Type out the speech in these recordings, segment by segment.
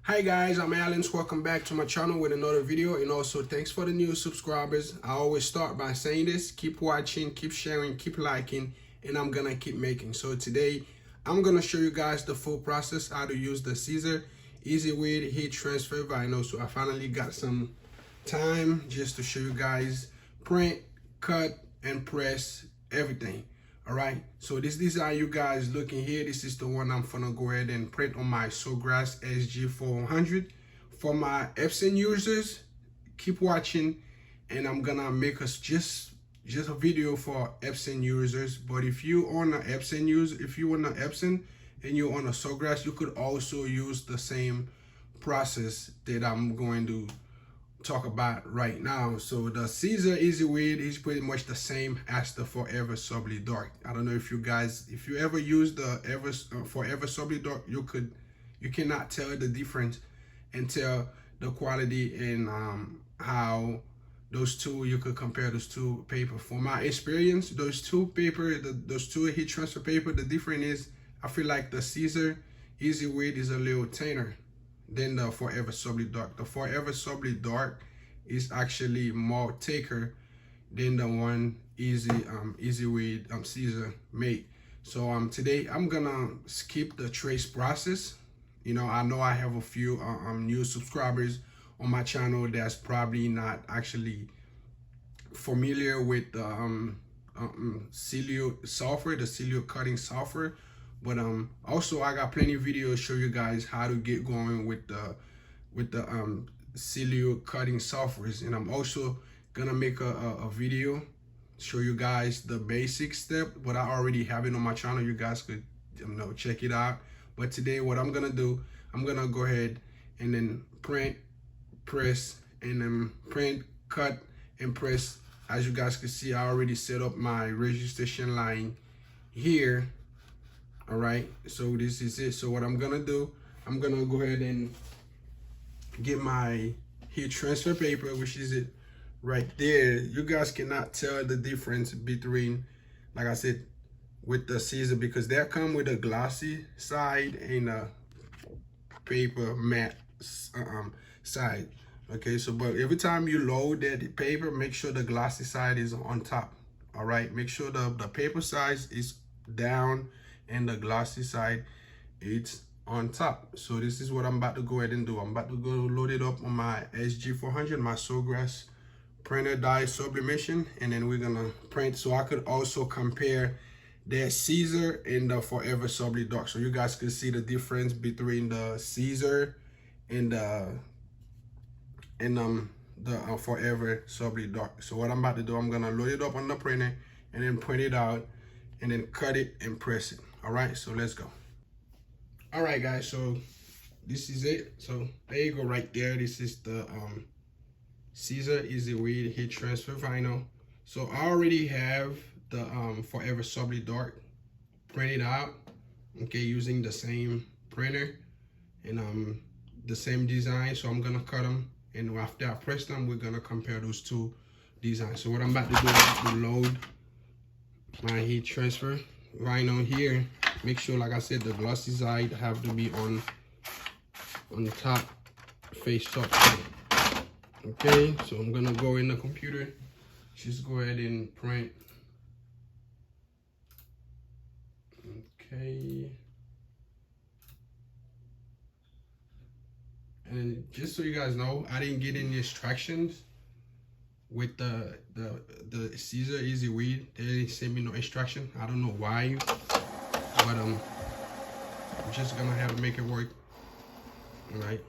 Hi guys, I'm Alex. Welcome back to my channel with another video, and also thanks for the new subscribers. I always start by saying this: keep watching, keep sharing, keep liking, and I'm gonna keep making. So today I'm gonna show you guys the full process how to use the Siser EasyWeed heat transfer vinyl. So I finally got some time just to show you guys print, cut, and press everything. All right, so this design you guys looking here, this is the one I'm gonna go ahead and print on my Sawgrass SG400. For my Epson users, keep watching, and I'm gonna make us just a video for Epson users. But if you on an Epson if you on an Epson and you're on a Sawgrass, you could also use the same process that I'm going to talk about right now. So the Siser EasyWeed is pretty much the same as the Foreve Subli Dark. I don't know if you guys, if you ever use the Foreve Subli Dark, you cannot tell the difference and tell the quality and how those two, you could compare those two paper. For my experience, those two paper, those two heat transfer paper, the difference is I feel like the Siser EasyWeed is a little thinner than the Foreve Subli Dark. The Foreve Subli Dark is actually more thicker than the one EasyWeed Siser made. So today I'm gonna skip the trace process. You know I have a few new subscribers on my channel that's probably not actually familiar with the Cilio software, the Cilio cutting software. But also I got plenty of videos show you guys how to get going with the Cilio cutting softwares, and I'm also gonna make a video show you guys the basic step, but I already have it on my channel. You guys could check it out. But today what I'm gonna do, I'm gonna go ahead and then print, press, and then print, cut, and press. As you guys can see, I already set up my registration line here. All right, so this is it. So what I'm gonna do, I'm gonna go ahead and get my heat transfer paper, which is it right there. You guys cannot tell the difference between, like I said, with the Siser, because they come with a glossy side and a paper matte side. Okay, so but every time you load that paper, make sure the glossy side is on top. All right, make sure the paper size is down and the glossy side it's on top. So this is what I'm about to go ahead and do. I'm about to go load it up on my SG400, my Sawgrass printer die sublimation, and then we're gonna print. So I could also compare the Siser and the Foreve Subli Dark, so you guys can see the difference between the Siser and the Foreve Subli Dark. So what I'm about to do, I'm gonna load it up on the printer and then print it out and then cut it and press it. All right, so let's go. All right guys, so this is it. So there you go right there. This is the Siser EasyWeed heat transfer vinyl. So I already have the Foreve Subli Dark printed out, okay, using the same printer and the same design. So I'm gonna cut them, and after I press them, we're gonna compare those two designs. So what I'm about to do is to load my heat transfer vinyl here. Make sure, like I said, the glossy side have to be on the top, face up. Okay, so I'm gonna go in the computer, just go ahead and print. Okay, and just so you guys know, I didn't get any instructions with the Siser EasyWeed. They didn't send me no instruction. I don't know why, but I'm just gonna have to make it work. All right.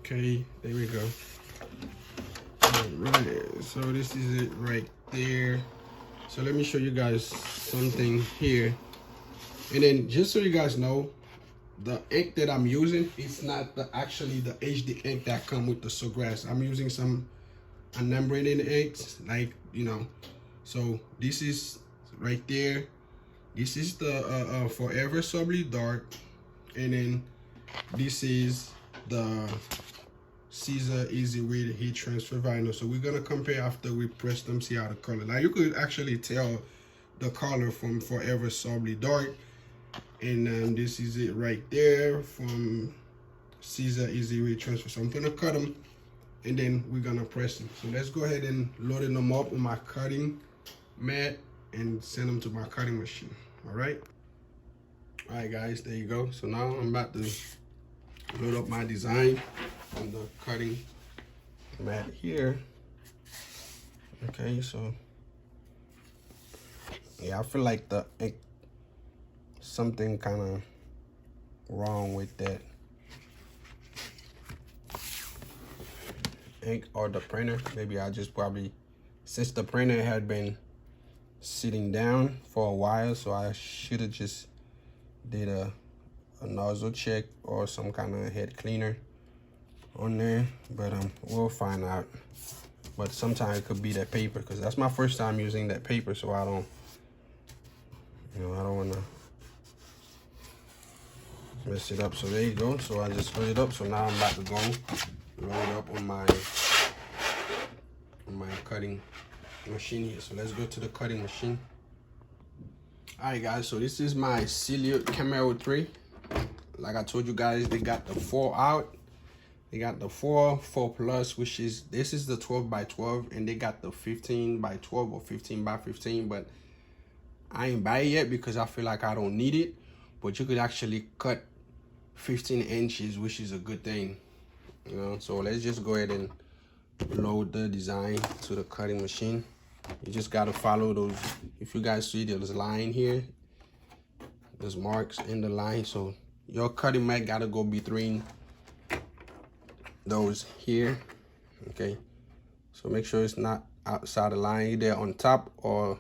Okay, there we go. All right, so this is it right there. So let me show you guys something here. And then just so you guys know, the ink that I'm using, it's not actually the HD ink that come with the Sawgrass. I'm using some unbranded inks, like, so this is right there. This is the Foreve Subli Dark. And then this is the Siser EasyWeed heat transfer vinyl. So we're gonna compare after we press them, see how the color. Now you could actually tell the color from Foreve Subli dark, and this is it right there from Siser EasyWeed transfer. So I'm gonna cut them and then we're gonna press them. So let's go ahead and load them up on my cutting mat and send them to my cutting machine. All right guys, there you go. So now I'm about to load up my design on the cutting mat here. Okay, so yeah, I feel like the something kind of wrong with that ink or the printer. Maybe I just probably, since the printer had been sitting down for a while, so I should have just did a nozzle check or some kind of head cleaner on there, but we'll find out. But sometimes it could be that paper, because that's my first time using that paper, so I don't, I don't want to mess it up. So there you go. So I just put it up. So now I'm about to go load it up on my cutting machine here. So let's go to the cutting machine. All right guys, so this is my Silhouette Camaro 3. Like I told you guys, they got the 4 out. They got the 4 plus, which is, this is the 12 by 12, and they got the 15 by 12 or 15 by 15, but I ain't buy it yet because I feel like I don't need it. But you could actually cut 15 inches, which is a good thing, So let's just go ahead and load the design to the cutting machine. You just gotta follow those. If you guys see there's a line here, there's marks in the line, so your cutting mat gotta go between those here. Okay, so make sure it's not outside the line, either on top or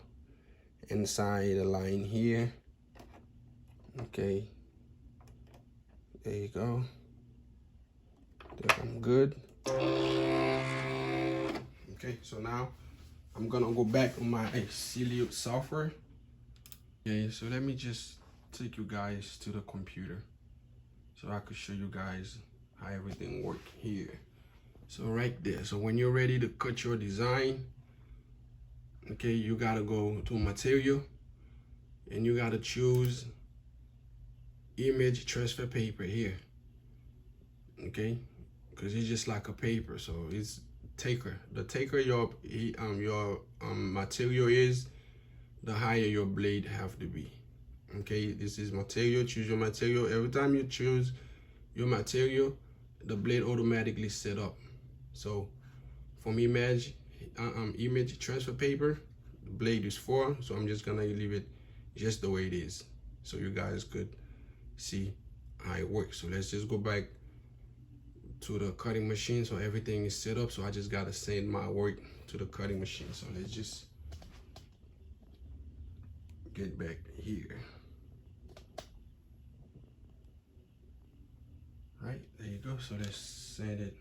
inside the line here. Okay, there you go. I think I'm good. Okay, so now I'm gonna go back on my Silhouette software. Okay, so let me just take you guys to the computer so I could show you guys how everything works here. So right there, so when you're ready to cut your design, okay, you gotta go to material and you gotta choose image transfer paper here. Okay, because it's just like a paper, so it's taker. The taker your material is, the higher your blade have to be. Okay, this is material. Choose your material. Every time you choose your material, the blade automatically set up. So from image transfer paper, the blade is 4, so I'm just gonna leave it just the way it is so you guys could see how it works. So let's just go back to the cutting machine. So everything is set up, so I just gotta send my work to the cutting machine. So let's just get back here. Right, there you go. So let's send it.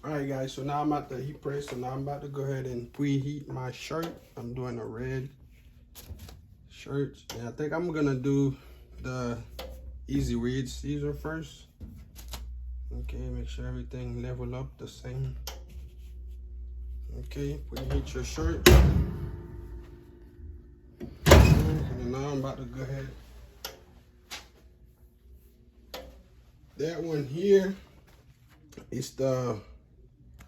All right, guys, so now I'm at the heat press. So now I'm about to go ahead and preheat my shirt. I'm doing a red shirt, and I think I'm gonna do the EasyWeed Siser first. Okay, make sure everything level up the same. Okay, preheat your shirt. And now I'm about to go ahead. That one here is the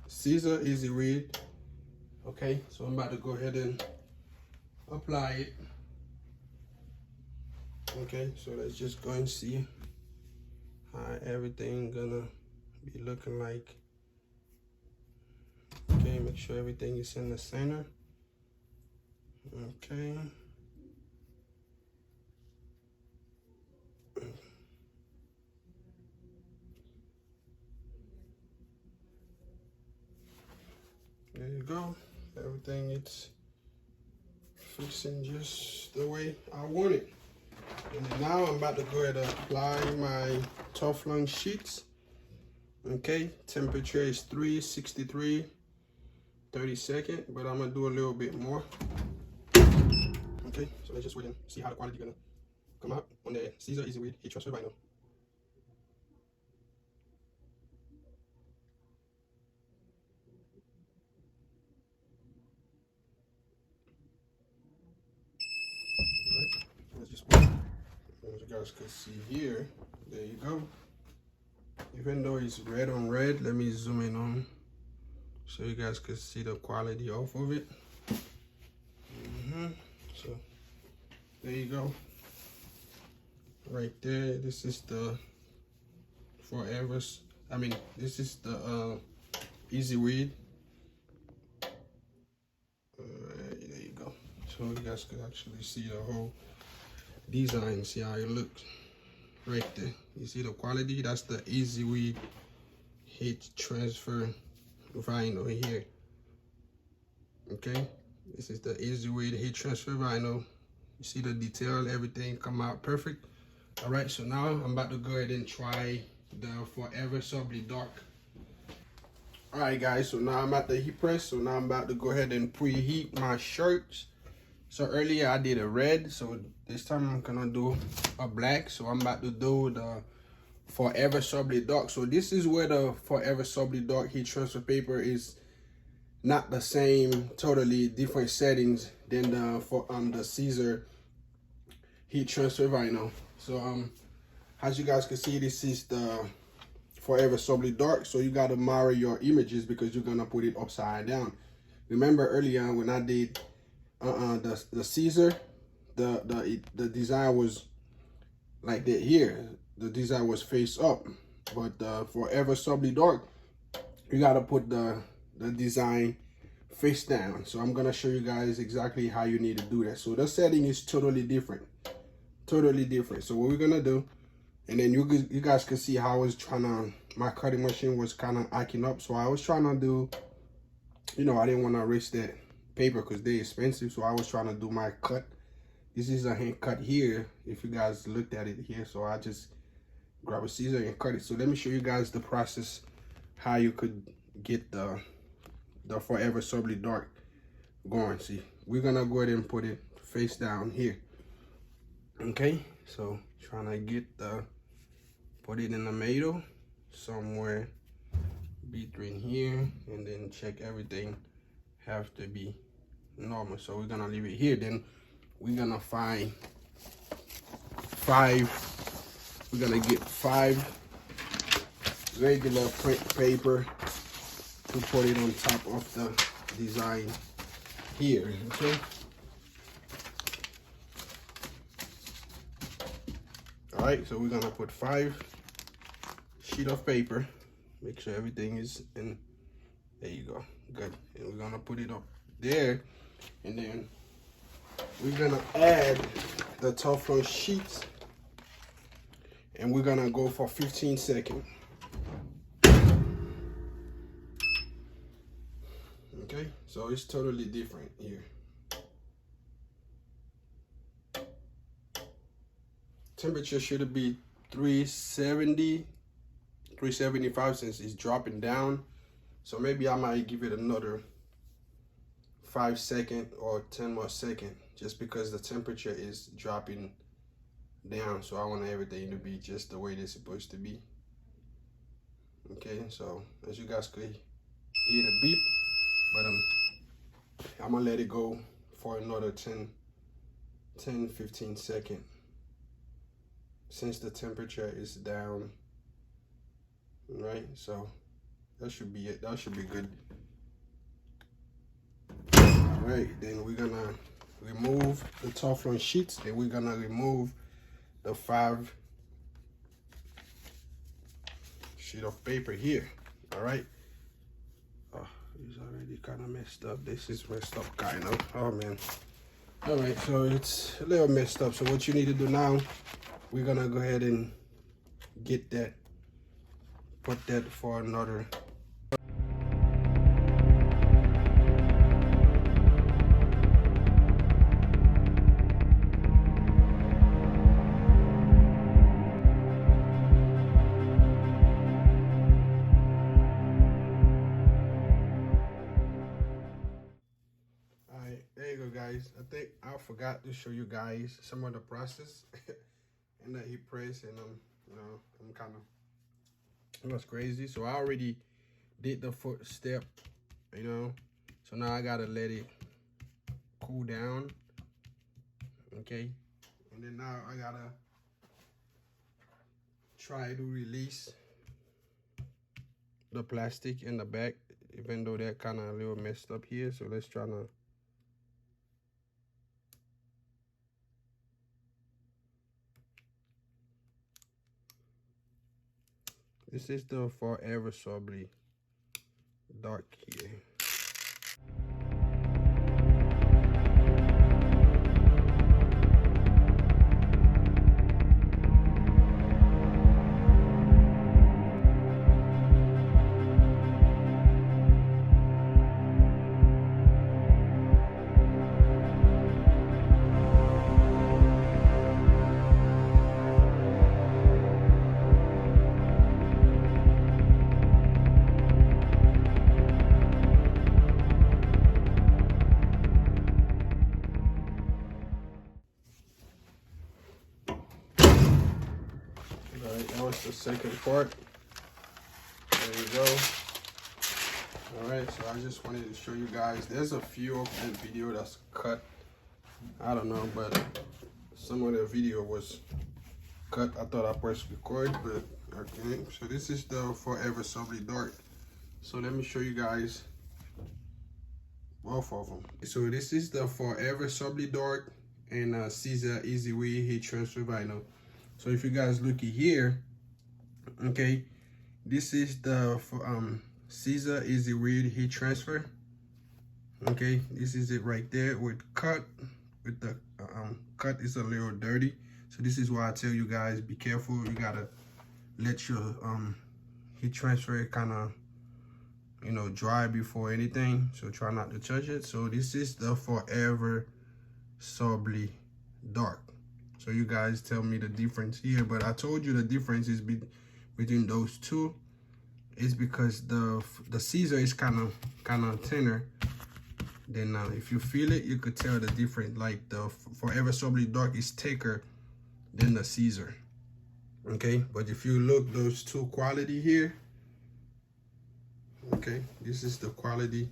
Siser EasyWeed. Okay, so I'm about to go ahead and apply it. Okay, so let's just go and see how everything gonna be looking like. Okay, make sure everything is in the center. Okay. There you go. Everything is fixing just the way I want it. And then now I'm about to go ahead and apply my Teflon sheets. Okay, temperature is 363, 30 seconds, but I'm gonna do a little bit more. Okay, so let's just wait and see how the quality gonna come out on the Siser EasyWeed heat transfer vinyl. Alright, let's just wait. As you guys can see here, there you go. Even though it's red on red, let me zoom in on so you guys can see the quality off of it. So there you go. Right there, this is the this is the EasyWeed. There you go. So you guys can actually see the whole design, see how it looks right there. You see the quality? That's the EasyWeed heat transfer vinyl here. Okay, this is the EasyWeed heat transfer vinyl. You see the detail, everything come out perfect. All right, so now I'm about to go ahead and try the Foreve Subli dark. All right, guys, so now I'm at the heat press. So now I'm about to go ahead and preheat my shirts. So earlier I did a red, so this time I'm gonna do a black. So I'm about to do the Foreve Subli dark. So this is where the Foreve Subli dark heat transfer paper is not the same, totally different settings than the Siser heat transfer vinyl. So as you guys can see, this is the Foreve Subli dark. So you gotta mirror your images because you're gonna put it upside down. Remember earlier when I did the Siser, the design was like that here. The design was face up, but Foreve Subli dark, you gotta put the design face down. So I'm gonna show you guys exactly how you need to do that. So the setting is totally different. So what we're gonna do, and then you guys can see how I was trying to, my cutting machine was kind of acting up. So I was trying to do, you know, I didn't want to risk that paper because they're expensive. So I was trying to do my cut. This is a hand cut here, if you guys looked at it here. So I just grab a Siser and cut it. So let me show you guys the process, how you could get the Foreve Subli dark going. See, we're gonna go ahead and put it face down here. Okay, so trying to get put it in the middle somewhere between here, and then check everything have to be normal. So we're gonna leave it here. Then we're gonna find we're gonna get 5 regular print paper to put it on top of the design here. Okay, all right, so we're gonna put 5 sheet of paper, make sure everything is in. There you go, good. And we're gonna put it up there, and then we're gonna add the Teflon sheets, and we're gonna go for 15 seconds. Okay, so it's totally different here. Temperature should be 370, 375 since it's dropping down. So maybe I might give it another 5 seconds or 10 more seconds, just because the temperature is dropping down. So I want everything to be just the way it's supposed to be. Okay, so as you guys could hear the beep, but I'm gonna let it go for another 10-15 seconds, since the temperature is down. Right, so that should be it. That should be good. All right, then we're gonna remove the Teflon sheets. Then we're gonna remove the 5 sheet of paper here. All right. Oh, it's already kind of messed up. This is messed up, kind of. Oh man. All right, so it's a little messed up. So what you need to do now, we're gonna go ahead and get that, put that for another. There you go, guys. I think I forgot to show you guys some of the process and the heat press, and you know, I'm kind of, it was crazy. So I already did the first step, you know, so now I gotta let it cool down. Okay, and then now I gotta try to release the plastic in the back, even though that kind of a little messed up here. So let's try to. This is the Foreve Subli dark here. Alright, that was the second part. There you go. Alright, so I just wanted to show you guys. There's a few of the video that's cut. I don't know, but some of the video was cut. I thought I pressed record, but okay. So this is the Foreve Subli dark. So let me show you guys both of them. So this is the Foreve Subli dark and Siser EasyWeed heat transfer vinyl. So if you guys look here, okay, this is the Siser EasyWeed heat transfer. Okay, this is it right there with cut. With the cut is a little dirty, so this is why I tell you guys, be careful. You gotta let your heat transfer kind of, you know, dry before anything. So try not to touch it. So this is the Foreve Subli dark. So you guys tell me the difference here, but I told you the difference is between those two is because the Siser is kind of thinner. Then if you feel it, you could tell the difference. Like the Foreve Subli dark is thicker than the Siser. Okay, but if you look those two quality here, okay, this is the quality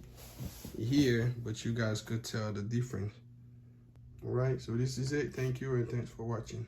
here, but you guys could tell the difference. All right, so this is it. Thank you, and thanks for watching.